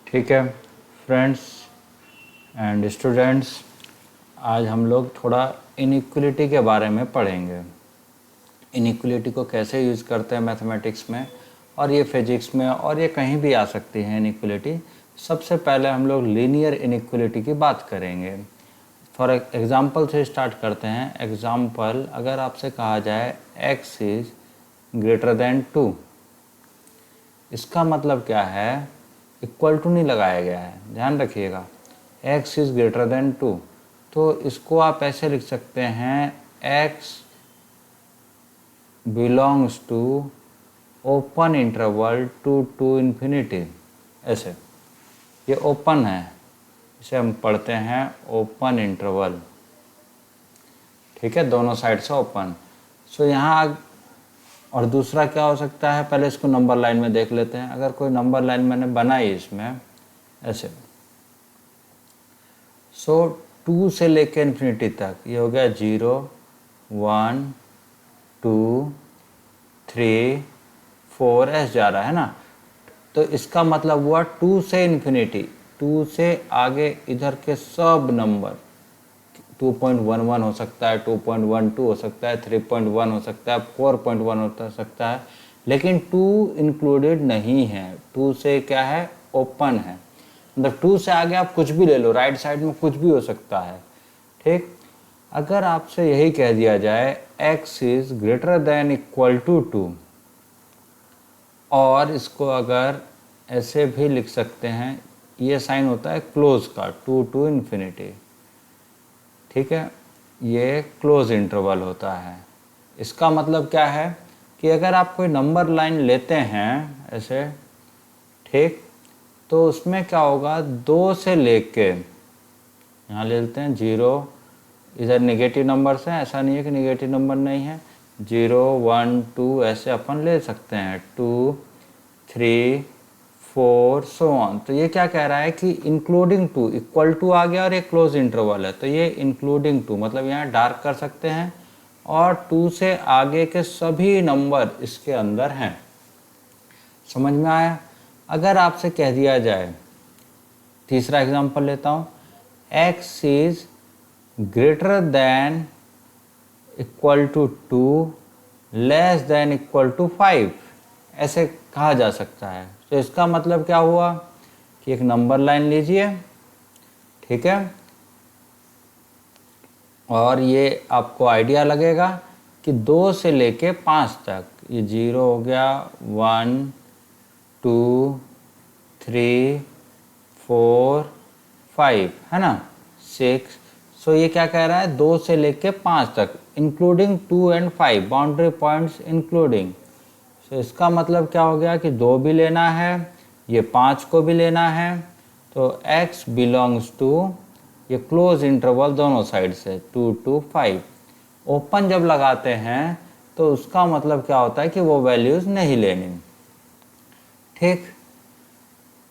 ठीक है friends and students, आज हम लोग थोड़ा इनइक्वलिटी के बारे में पढ़ेंगे। इनइक्वलिटी को कैसे यूज़ करते हैं मैथमेटिक्स में, और ये फिजिक्स में, और ये कहीं भी आ सकती है इनइक्वलिटी। सबसे पहले हम लोग लीनियर इनइक्वलिटी की बात करेंगे। फॉर एग्ज़ाम्पल से स्टार्ट करते हैं। एग्ज़ाम्पल, अगर आपसे कहा जाए x इज़ ग्रेटर देन 2, इसका मतलब क्या है? इक्वल टू नहीं लगाया गया है, ध्यान रखिएगा। x इज़ ग्रेटर देन 2, तो इसको आप ऐसे लिख सकते हैं x belongs to open interval to infinity. ऐसे ये ओपन है, इसे हम पढ़ते हैं ओपन इंटरवल। ठीक है, दोनों साइड से ओपन। सो यहाँ और दूसरा क्या हो सकता है, पहले इसको नंबर लाइन में देख लेते हैं। अगर कोई नंबर लाइन मैंने बनाई इसमें ऐसे, सो 2 से लेके इन्फिनिटी तक, ये हो गया 0 1 2 3 4 ऐसे जा रहा है ना। तो इसका मतलब हुआ 2 से इन्फिनिटी, 2 से आगे इधर के सब नंबर 2.11 हो सकता है, 2.12 हो सकता है, 3.1 हो सकता है, 4.1 हो सकता है, लेकिन 2 इंक्लूडेड नहीं है। 2 से क्या है? ओपन है। मतलब 2 से आगे आप कुछ भी ले लो, राइट साइड में कुछ भी हो सकता है। ठीक, अगर आपसे यही कह दिया जाए x is greater than equal to 2, और इसको अगर ऐसे भी लिख सकते हैं, ये साइन होता है क्लोज का, 2 टू इन्फिनिटी। ठीक है, ये क्लोज इंटरवल होता है। इसका मतलब क्या है कि अगर आप कोई नंबर लाइन लेते हैं ऐसे, ठीक, तो उसमें क्या होगा, 2 से लेके यहाँ ले लेते हैं 0, इधर नेगेटिव नंबर्स हैं, ऐसा नहीं है कि नेगेटिव नंबर नहीं है, 0 1 2 ऐसे अपन ले सकते हैं, 2 3 4 सो ऑन। तो ये क्या कह रहा है कि इंक्लूडिंग 2, इक्वल टू आ गया और ये क्लोज इंटरवल है, तो ये इंक्लूडिंग 2 मतलब यहाँ डार्क कर सकते हैं, और 2 से आगे के सभी नंबर इसके अंदर हैं। समझ में आया? अगर आपसे कह दिया जाए, तीसरा एग्जांपल लेता हूँ, x is greater than equal to 2 less than equal to 5, ऐसे कहा जा सकता है। तो इसका मतलब क्या हुआ कि एक नंबर लाइन लीजिए, ठीक है, और ये आपको आइडिया लगेगा कि 2 से लेके 5 तक, ये 0 हो गया, 1 2 3 4 5 है ना, 6। सो ये क्या कह रहा है, 2 से लेके 5 तक including 2 and 5, boundary points including. तो इसका मतलब क्या हो गया कि 2 भी लेना है, ये 5 को भी लेना है। तो x बिलोंग्स टू, ये क्लोज इंटरवल दोनों साइड से, 2 to 5। ओपन जब लगाते हैं तो उसका मतलब क्या होता है कि वो वैल्यूज़ नहीं लेनी। ठीक,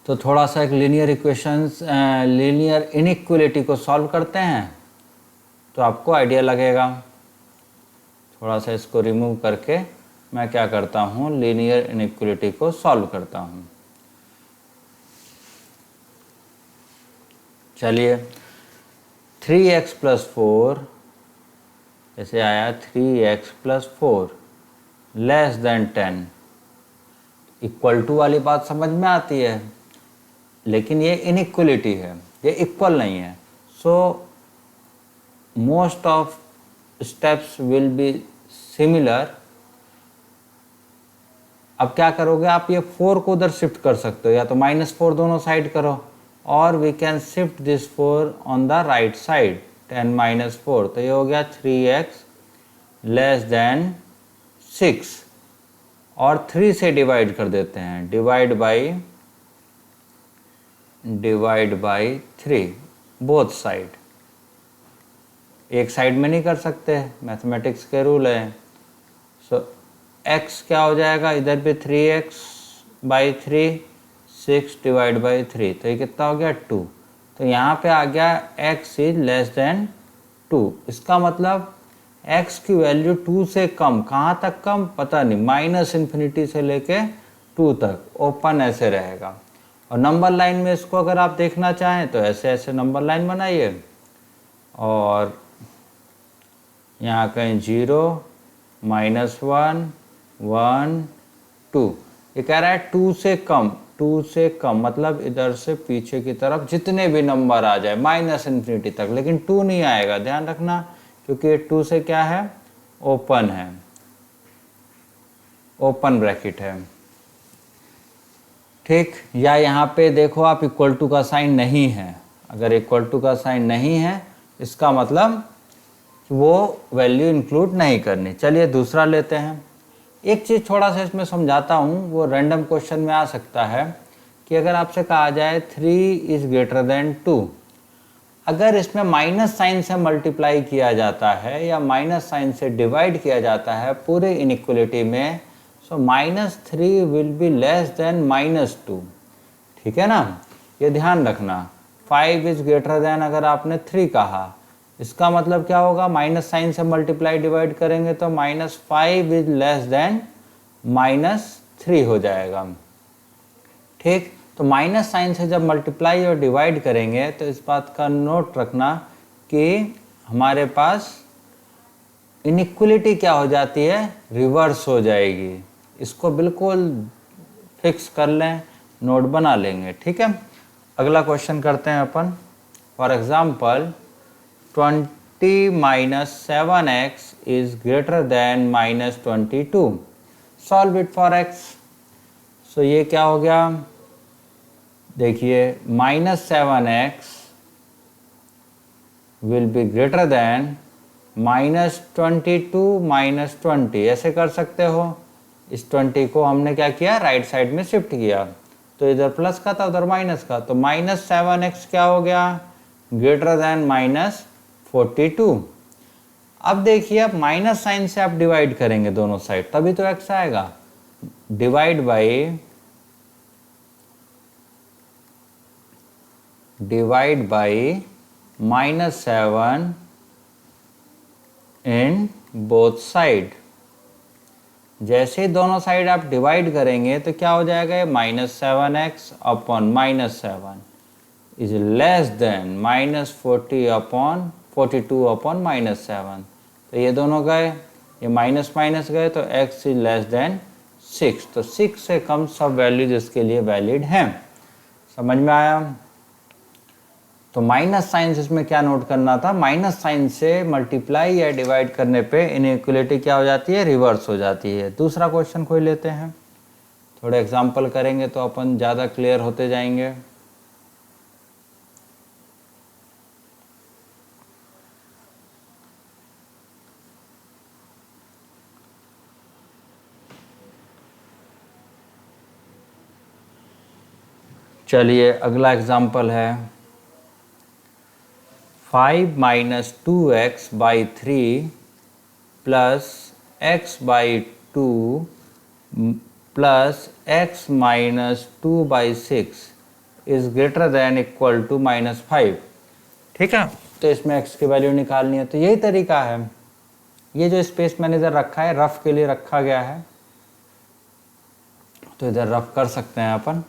तो थोड़ा सा एक लीनियर इक्वेशंस, लीनियर इनइक्वलिटी को सॉल्व करते हैं तो आपको आइडिया लगेगा। थोड़ा सा इसको रिमूव करके मैं क्या करता हूँ, लीनियर इनइक्वलिटी को सॉल्व करता हूँ। चलिए, 3x + 4 ऐसे आया, 3x + 4 less than 10, equal to वाली बात समझ में आती है, लेकिन ये इनइक्वलिटी है, ये इक्वल नहीं है। So most of steps will be similar. अब क्या करोगे आप, ये 4 को उधर शिफ्ट कर सकते हो, या तो -4 दोनों साइड करो, और we can shift this 4 on the right side, 10 - 4, तो ये हो गया 3x लेस देन 6, और 3 से डिवाइड कर देते हैं, डिवाइड बाई 3 बोथ साइड। एक साइड में नहीं कर सकते, मैथमेटिक्स के रूल है। सो x क्या हो जाएगा, इधर भी 3x/3, 6 डिवाइड बाई 3, तो ये कितना हो गया 2। तो यहाँ पे आ गया x इज लेस देन 2। इसका मतलब x की वैल्यू 2 से कम, कहाँ तक कम पता नहीं, -∞ से लेके 2 तक ओपन ऐसे रहेगा। और नंबर लाइन में इसको अगर आप देखना चाहें तो ऐसे ऐसे नंबर लाइन बनाइए और यहाँ कहीं 0, -1, 1, 2। ये कह रहा है 2 से कम, 2 से कम मतलब इधर से पीछे की तरफ जितने भी नंबर आ जाए -∞ तक, लेकिन 2 नहीं आएगा, ध्यान रखना, क्योंकि 2 से क्या है, ओपन है, ओपन ब्रैकेट है। ठीक, या यहाँ पे देखो आप इक्वल टू का साइन नहीं है, अगर इक्वल टू का साइन नहीं है इसका मतलब वो वैल्यू इंक्लूड नहीं करनी। चलिए दूसरा लेते हैं। एक चीज़ थोड़ा सा इसमें समझाता हूँ, वो रैंडम क्वेश्चन में आ सकता है कि अगर आपसे कहा जाए 3 इज़ ग्रेटर देन 2, अगर इसमें माइनस साइन से मल्टीप्लाई किया जाता है या माइनस साइन से डिवाइड किया जाता है पूरे इनइक्वलिटी में, सो -3 विल बी लेस देन -2। ठीक है ना, ये ध्यान रखना। 5 इज ग्रेटर देन अगर आपने 3 कहा, इसका मतलब क्या होगा, माइनस साइन से मल्टीप्लाई डिवाइड करेंगे तो -5 इज लेस देन -3 हो जाएगा। ठीक, तो माइनस साइन से जब मल्टीप्लाई और डिवाइड करेंगे तो इस बात का नोट रखना कि हमारे पास इनइक्वलिटी क्या हो जाती है, रिवर्स हो जाएगी। इसको बिल्कुल फिक्स कर लें, नोट बना लेंगे। ठीक है, अगला क्वेश्चन करते हैं अपन। For example 20 - 7x is greater than -22. Solve it for x. So ये क्या हो गया, देखिए -7x will be greater than -22 - 20। ऐसे कर सकते हो, इस 20 को हमने क्या किया, राइट साइड में शिफ्ट किया, तो इधर प्लस का था उधर माइनस का, तो -7x क्या हो गया, ग्रेटर देन -42। अब देखिए, अब माइनस साइन से आप डिवाइड करेंगे दोनों साइड, तभी तो x आएगा। Divide by -7 in both side. जैसे ही दोनों साइड आप डिवाइड करेंगे तो क्या हो जाएगा, -7x upon -7 is less then -42 upon -7। तो ये दोनों गए, ये माइनस माइनस गए, तो x इज लेस देन 6। तो 6 से कम सब वैल्यूज इसके लिए वैलिड हैं। समझ में आया? तो माइनस साइन इसमें क्या नोट करना था, माइनस साइन से मल्टीप्लाई या डिवाइड करने पे इनइक्वलिटी क्या हो जाती है, रिवर्स हो जाती है। दूसरा क्वेश्चन कोई लेते हैं, थोड़े एग्जाम्पल करेंगे तो अपन ज़्यादा क्लियर होते जाएंगे। चलिए अगला एग्जाम्पल है 5 - 2x by 3 plus x by 2 plus x minus 2 by 6 is greater than equal to -5। ठीक है, तो इसमें x की वैल्यू निकालनी है, तो यही तरीका है। ये जो स्पेस मैंने इधर रखा है, रफ के लिए रखा गया है, तो इधर रफ कर सकते हैं अपन।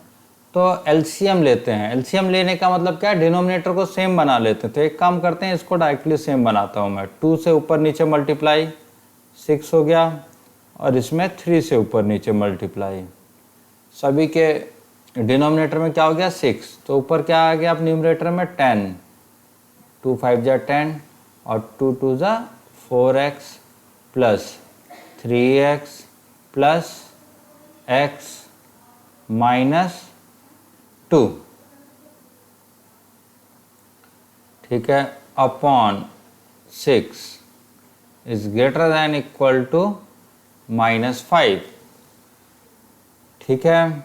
तो एलसीएम लेते हैं। एलसीएम लेने का मतलब क्या है, डिनोमिनेटर को सेम बना लेते हैं। तो एक काम करते हैं, इसको डायरेक्टली सेम बनाता हूँ मैं। 2 से ऊपर नीचे मल्टीप्लाई 6 हो गया, और इसमें 3 से ऊपर नीचे मल्टीप्लाई, सभी के डिनोमिनेटर में क्या हो गया 6, तो ऊपर क्या आ गया अब न्यूमरेटर में 10, 2 5 जा 10 और 2 2 जा 4x plus 3x plus x minus 2। ठीक है, upon 6 is greater than equal to -5। ठीक है,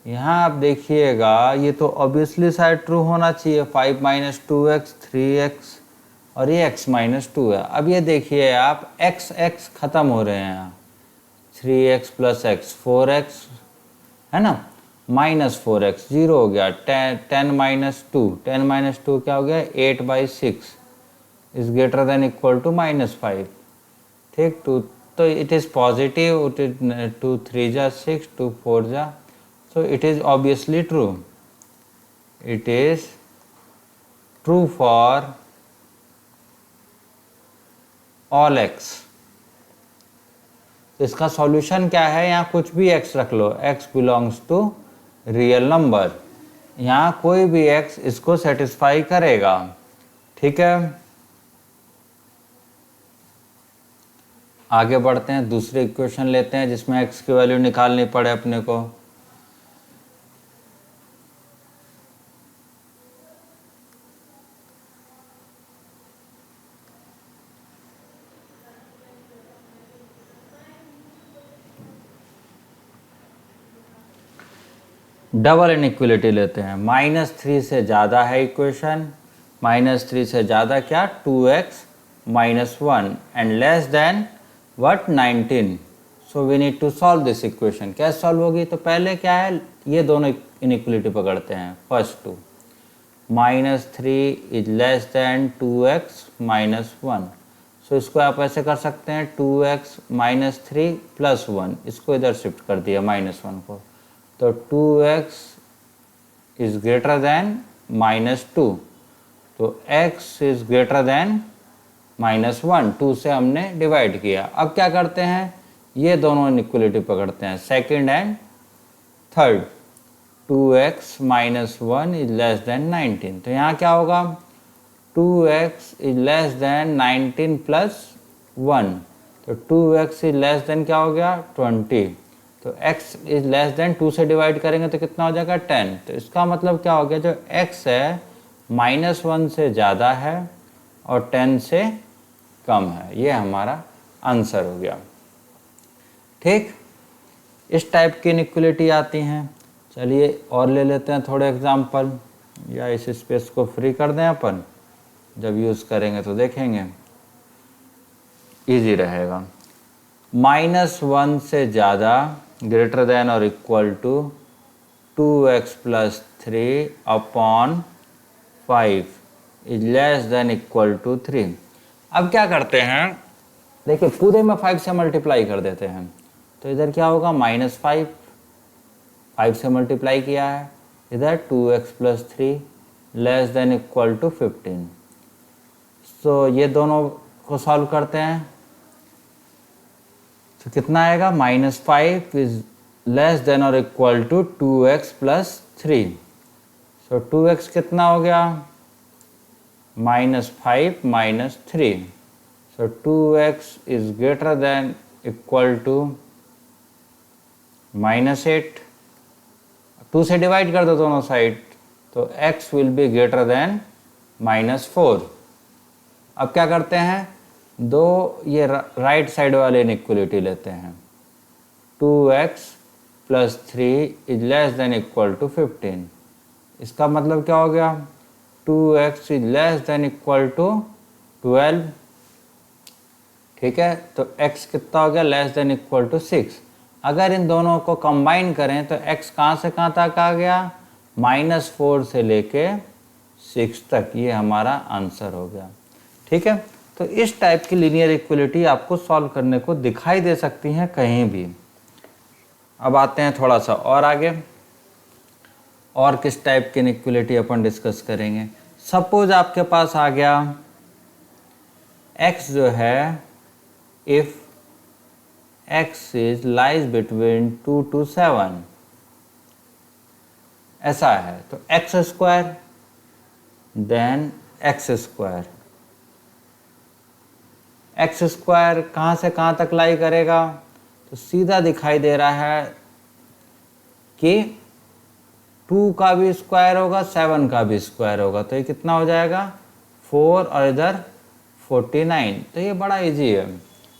यहाँ आप देखिएगा, ये तो ऑब्वियसली साइड ट्रू होना चाहिए, 5 - 2x 3x और ये x - 2 है। अब ये देखिए आप, x खत्म हो रहे हैं यहाँ, 3x प्लस x 4x है ना, -4x 0 हो गया, 10 - 2 क्या हो गया, 8/6 is greater than equal to -5। ठीक, तो इट इज़ पॉजिटिव, 2 3 जा 6, 2 4 जा So it is obviously true. It is true for all x. तो इसका सॉल्यूशन क्या है, यहाँ कुछ भी x रख लो, x belongs to real number, यहाँ कोई भी x इसको सेटिस्फाई करेगा। ठीक है, आगे बढ़ते हैं, दूसरे इक्वेशन लेते हैं जिसमें x की वैल्यू निकालनी पड़े अपने को। डबल इनइक्वलिटी लेते हैं, -3 से ज़्यादा है इक्वेशन, -3 से ज़्यादा क्या, 2x - 1 and less than what, 19। So we need to solve this equation. कैसे सॉल्व होगी, तो पहले क्या है, ये दोनों इनइक्वलिटी पकड़ते हैं। First two, -3 is less than 2x - 1। So इसको आप ऐसे कर सकते हैं, 2x - 3 + 1, इसको इधर शिफ्ट कर दिया -1 को, तो 2x इज ग्रेटर देन -2, तो x इज ग्रेटर देन -1, 2 से हमने डिवाइड किया। अब क्या करते हैं, ये दोनों इनइक्वलिटी पकड़ते हैं, second and third. 2x - 1 is less then 19, तो यहाँ क्या होगा, 2x इज लेस देन 19 + 1, तो 2x इज लेस देन क्या हो गया, 20, तो x इज लेस देन 2 से डिवाइड करेंगे तो कितना हो जाएगा, 10। तो इसका मतलब क्या हो गया, जो x है -1 से ज़्यादा है और 10 से कम है, ये हमारा आंसर हो गया। ठीक, इस टाइप की इनइक्वलिटी आती हैं। चलिए और ले लेते हैं थोड़े एग्जाम्पल, या इस स्पेस को फ्री कर दें अपन, जब यूज़ करेंगे तो देखेंगे इजी रहेगा। -1 से ज़्यादा, ग्रेटर देन और equal to 2x + 3 / 5 is less than equal to 3। अब क्या करते हैं, देखिए पूरे में 5 से मल्टीप्लाई कर देते हैं, तो इधर क्या होगा, -5, 5 से मल्टीप्लाई किया है, इधर 2x + 3 less than equal to 15। तो ये दोनों को सॉल्व करते हैं, तो कितना आएगा, -5 इज लेस देन और equal to 2x + 3। So 2x कितना हो गया, -5 - 3, so 2x is greater than equal to -8। 2 से डिवाइड कर दो दोनों साइड, तो x will be greater than -4। अब क्या करते हैं, दो ये राइट साइड वाले इनइक्वलिटी लेते हैं, 2x + 3 is less than equal to 15। इसका मतलब क्या हो गया, 2x is less than equal to 12। ठीक है, तो x कितना हो गया, लेस देन इक्वल टू 6। अगर इन दोनों को कंबाइन करें तो x कहाँ से कहाँ तक आ गया, -4 से लेके 6 तक, ये हमारा आंसर हो गया। ठीक है, तो इस टाइप की लीनियर इक्वलिटी आपको सॉल्व करने को दिखाई दे सकती हैं कहीं भी। अब आते हैं थोड़ा सा और आगे, और किस टाइप की इक्वलिटी अपन डिस्कस करेंगे। सपोज आपके पास आ गया x जो है, if x is lies between 2 to 7, ऐसा है, तो x² देन x²। x² कहाँ से कहाँ तक लाई करेगा, तो सीधा दिखाई दे रहा है कि 2 का भी स्क्वायर होगा, 7 का भी स्क्वायर होगा, तो ये कितना हो जाएगा, 4 और इधर 49। तो ये बड़ा इजी है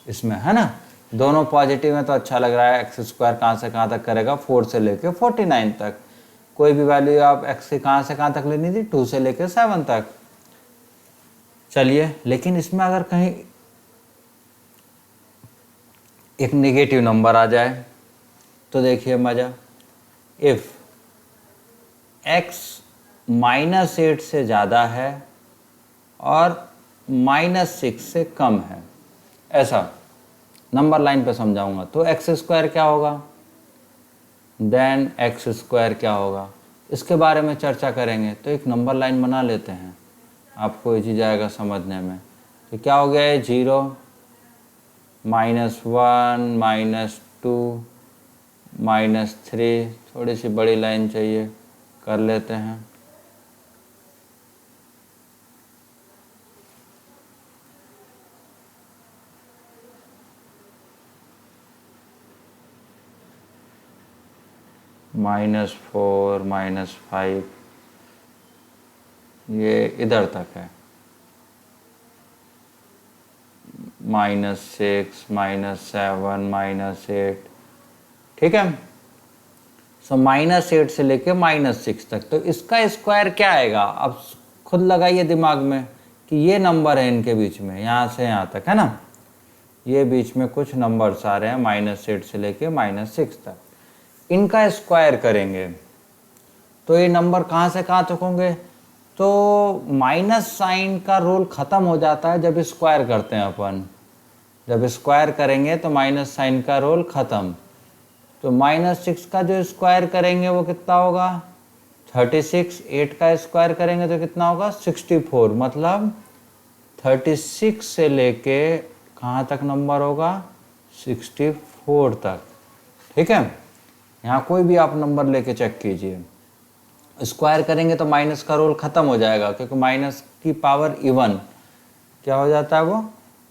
इसमें, है ना, दोनों पॉजिटिव में तो अच्छा लग रहा है। x² कहाँ से कहाँ तक करेगा, 4 से लेके 49 तक। कोई भी वैल्यू आप x की कहाँ से कहाँ तक लेनी थी, 2 से लेके 7 तक। चलिए, लेकिन इसमें अगर कहीं एक नेगेटिव नंबर आ जाए तो देखिए मज़ा, इफ़ x -8 से ज़्यादा है और -6 से कम है, ऐसा नंबर लाइन पे समझाऊंगा, तो x² क्या होगा, देन एक्स स्क्वायर क्या होगा, इसके बारे में चर्चा करेंगे। तो एक नंबर लाइन बना लेते हैं, आपको इजी जाएगा समझने में। तो क्या हो गया है, 0 -1 -2 -3, थोड़ी सी बड़ी लाइन चाहिए, कर लेते हैं। -4 -5, ये इधर तक है। -6 -7 -8, ठीक है। सो -8 से लेके -6 तक। तो इसका स्क्वायर क्या आएगा, अब खुद लगाइए दिमाग में कि ये नंबर है इनके बीच में, यहाँ से यहाँ तक है ना, ये बीच में कुछ नंबर्स आ रहे हैं -8 से लेके -6 तक। इनका स्क्वायर करेंगे तो ये नंबर कहाँ से कहाँ तक होंगे। तो माइनस साइन का रोल ख़त्म हो जाता है जब स्क्वायर करते हैं अपन। जब स्क्वायर करेंगे तो माइनस साइन का रोल ख़त्म। तो -6 का जो स्क्वायर करेंगे वो कितना होगा, 36। 8 का स्क्वायर करेंगे तो कितना होगा, 64। मतलब 36 से लेके कहाँ तक नंबर होगा, 64 तक, ठीक है। यहाँ कोई भी आप नंबर लेके चेक कीजिए। स्क्वायर करेंगे तो माइनस का रोल ख़त्म हो जाएगा, क्योंकि माइनस की पावर इवन क्या हो जाता है, वो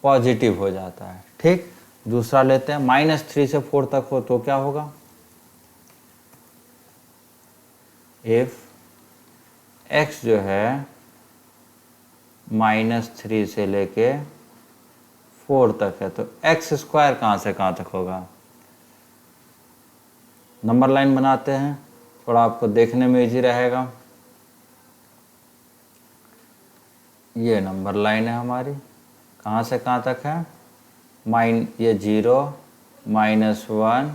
पॉजिटिव हो जाता है, ठीक। दूसरा लेते हैं, -3 से 4 तक हो तो क्या होगा, इफ x जो है -3 से लेके 4 तक है तो एक्स स्क्वायर कहाँ से कहाँ तक होगा। नंबर लाइन बनाते हैं, थोड़ा आपको देखने में इजी रहेगा। ये नंबर लाइन है हमारी, कहाँ से कहाँ तक है, ये 0 -1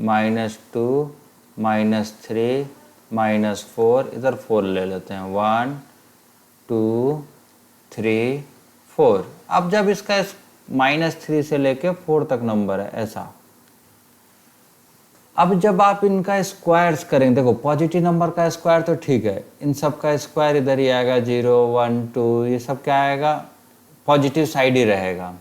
-2 -3 -4, इधर 4 ले लेते हैं, 1 2 3 4। अब जब इसका -3 से लेके 4 तक नंबर है ऐसा, अब जब आप इनका स्क्वायर्स करेंगे, देखो पॉजिटिव नंबर का स्क्वायर तो ठीक है, इन सब का स्क्वायर इधर ही आएगा, 0 1 2, ये सब क्या आएगा, पॉजिटिव साइड ही रहेगा।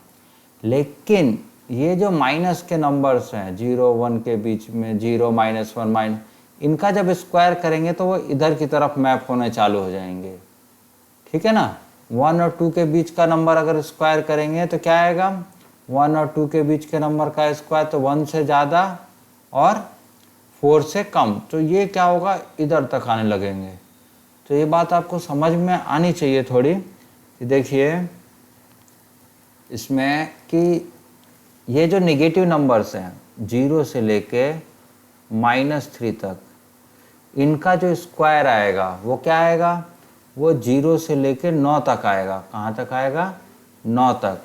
लेकिन ये जो माइनस के नंबर्स हैं 0 1 के बीच में, 0 -1 इनका जब स्क्वायर करेंगे तो वो इधर की तरफ मैप होने चालू हो जाएंगे, ठीक है ना। 1 और 2 के बीच का नंबर अगर स्क्वायर करेंगे तो क्या आएगा, 1 और 2 के बीच के नंबर का स्क्वायर तो 1 से ज़्यादा और 4 से कम, तो ये क्या होगा, इधर तक आने लगेंगे। तो ये बात आपको समझ में आनी चाहिए थोड़ी, कि देखिए इसमें कि ये जो नेगेटिव नंबर्स हैं 0 से लेके -3 तक, इनका जो स्क्वायर आएगा वो क्या आएगा, वो 0 से लेके 9 तक आएगा। कहाँ तक आएगा, 9 तक,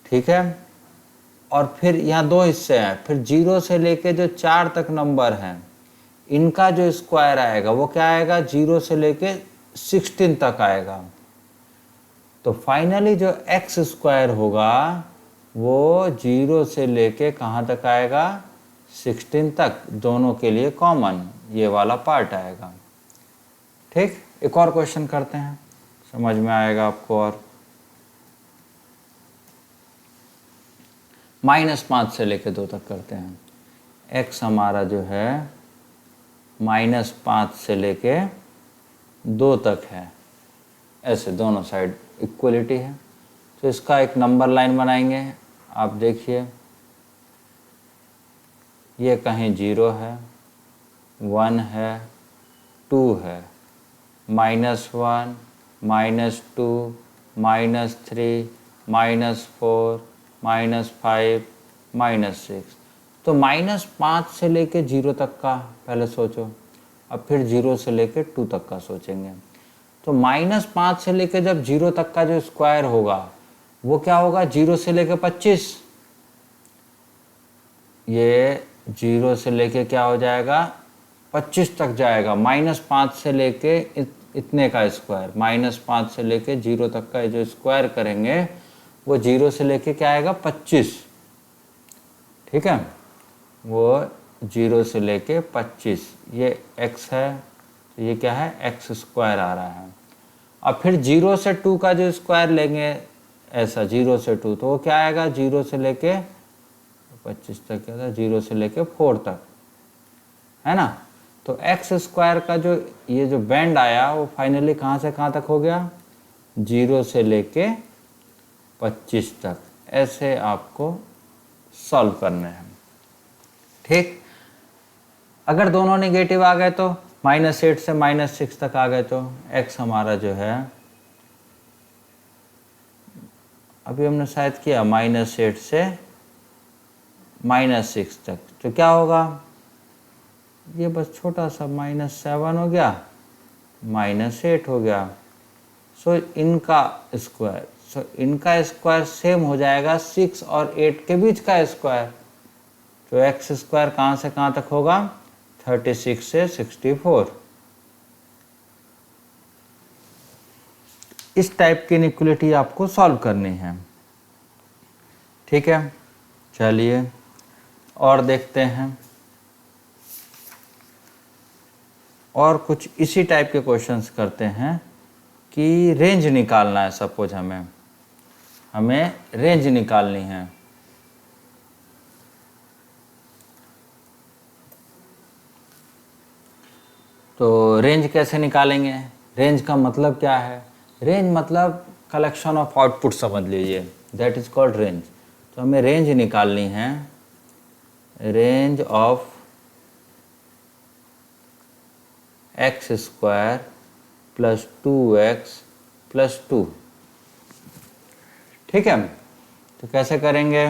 ठीक है। और फिर यहाँ 2 हिस्से हैं, फिर 0 से लेके जो 4 तक नंबर हैं इनका जो स्क्वायर आएगा वो क्या आएगा, 0 से लेके 16 तक आएगा। तो फाइनली जो एक्स स्क्वायर होगा वो 0 से लेके कहाँ तक आएगा, 16 तक, दोनों के लिए कॉमन ये वाला पार्ट आएगा, ठीक। एक और क्वेश्चन करते हैं, समझ में आएगा आपको। और -5 से लेके 2 तक करते हैं। x हमारा जो है -5 से लेके 2 तक है, ऐसे दोनों साइड इक्वलिटी है। तो इसका एक नंबर लाइन बनाएंगे, आप देखिए ये कहीं 0 है, 1 है, 2 है, -1 -2 -3 -4 -5 -6। तो -5 से लेके 0 तक का पहले सोचो, अब फिर 0 से लेके 2 तक का सोचेंगे। तो -5 से लेके जब 0 तक का जो स्क्वायर होगा वो क्या होगा, 0 से लेके 25, ये 0 से लेके क्या हो जाएगा, 25 तक जाएगा। -5 से लेके इतने का स्क्वायर, -5 से लेके 0 तक का जो स्क्वायर करेंगे वो 0 से लेके क्या आएगा, 25, ठीक है। वो 0 से लेके 25, ये x है, तो ये क्या है एक्स स्क्वायर आ रहा है। अब फिर 0 से 2 का जो स्क्वायर लेंगे ऐसा 0 से 2, तो वो क्या आएगा 0 से लेके 25 तक, क्या था 0 से लेके 4 तक, है ना। तो एक्स स्क्वायर का जो ये जो बैंड आया वो फाइनली कहाँ से कहाँ तक हो गया, 0 से लेके 25 तक। ऐसे आपको सॉल्व करने हैं, ठीक। अगर दोनों नेगेटिव आ गए तो -8 से -6 तक आ गए तो x हमारा जो है, अभी हमने शायद किया -8 से -6 तक, तो क्या होगा, ये बस छोटा सा -7 हो गया, -8 हो गया। सो इनका स्क्वायर सेम हो जाएगा 6 और 8 के बीच का स्क्वायर। तो एक्स स्क्वायर कहाँ से कहाँ तक होगा, 36 से 64। इस टाइप की इनइक्वालिटी आपको सॉल्व करनी है, ठीक है। चलिए और देखते हैं, और कुछ इसी टाइप के क्वेश्चंस करते हैं कि रेंज निकालना है। सपोज हमें रेंज निकालनी है। तो रेंज कैसे निकालेंगे, रेंज का मतलब क्या है, रेंज मतलब कलेक्शन ऑफ आउटपुट समझ लीजिए, दैट इज कॉल्ड रेंज। तो हमें रेंज निकालनी है, range of x square plus 2x plus 2, ठीक है। तो कैसे करेंगे,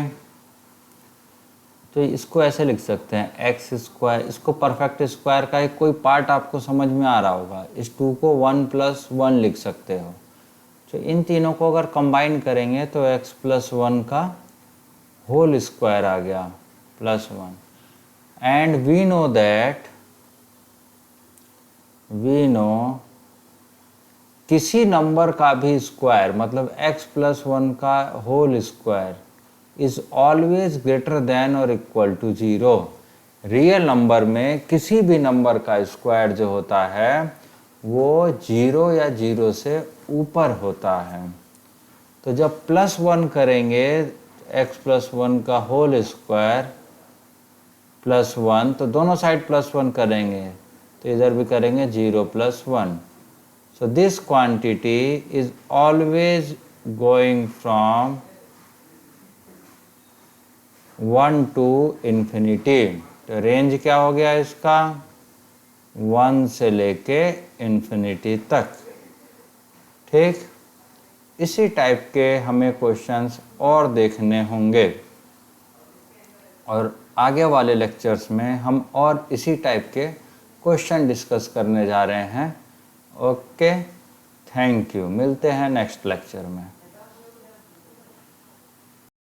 तो इसको ऐसे लिख सकते हैं एक्स स्क्वायर, इसको परफेक्ट स्क्वायर का एक कोई पार्ट आपको समझ में आ रहा होगा, इस 2 को 1 + 1 लिख सकते हो। तो इन तीनों को अगर कंबाइन करेंगे तो x + 1 का होल स्क्वायर आ गया +1। एंड वी नो किसी नंबर का भी स्क्वायर मतलब x + 1 का whole square is always greater than और इक्वल टू 0। रियल नंबर में किसी भी नंबर का स्क्वायर जो होता है वो 0 या 0 से ऊपर होता है। तो जब +1 करेंगे x + 1 का होल स्क्वायर +1, तो दोनों साइड +1 करेंगे, तो इधर भी करेंगे 0 + 1। So this quantity is always going from 1 to infinity। तो रेंज क्या हो गया इसका, 1 से लेके इन्फिनिटी तक, ठीक। इसी टाइप के हमें क्वेश्चंस और देखने होंगे, और आगे वाले लेक्चर्स में हम और इसी टाइप के क्वेश्चन डिस्कस करने जा रहे हैं। ओके, थैंक यू, मिलते हैं नेक्स्ट लेक्चर में।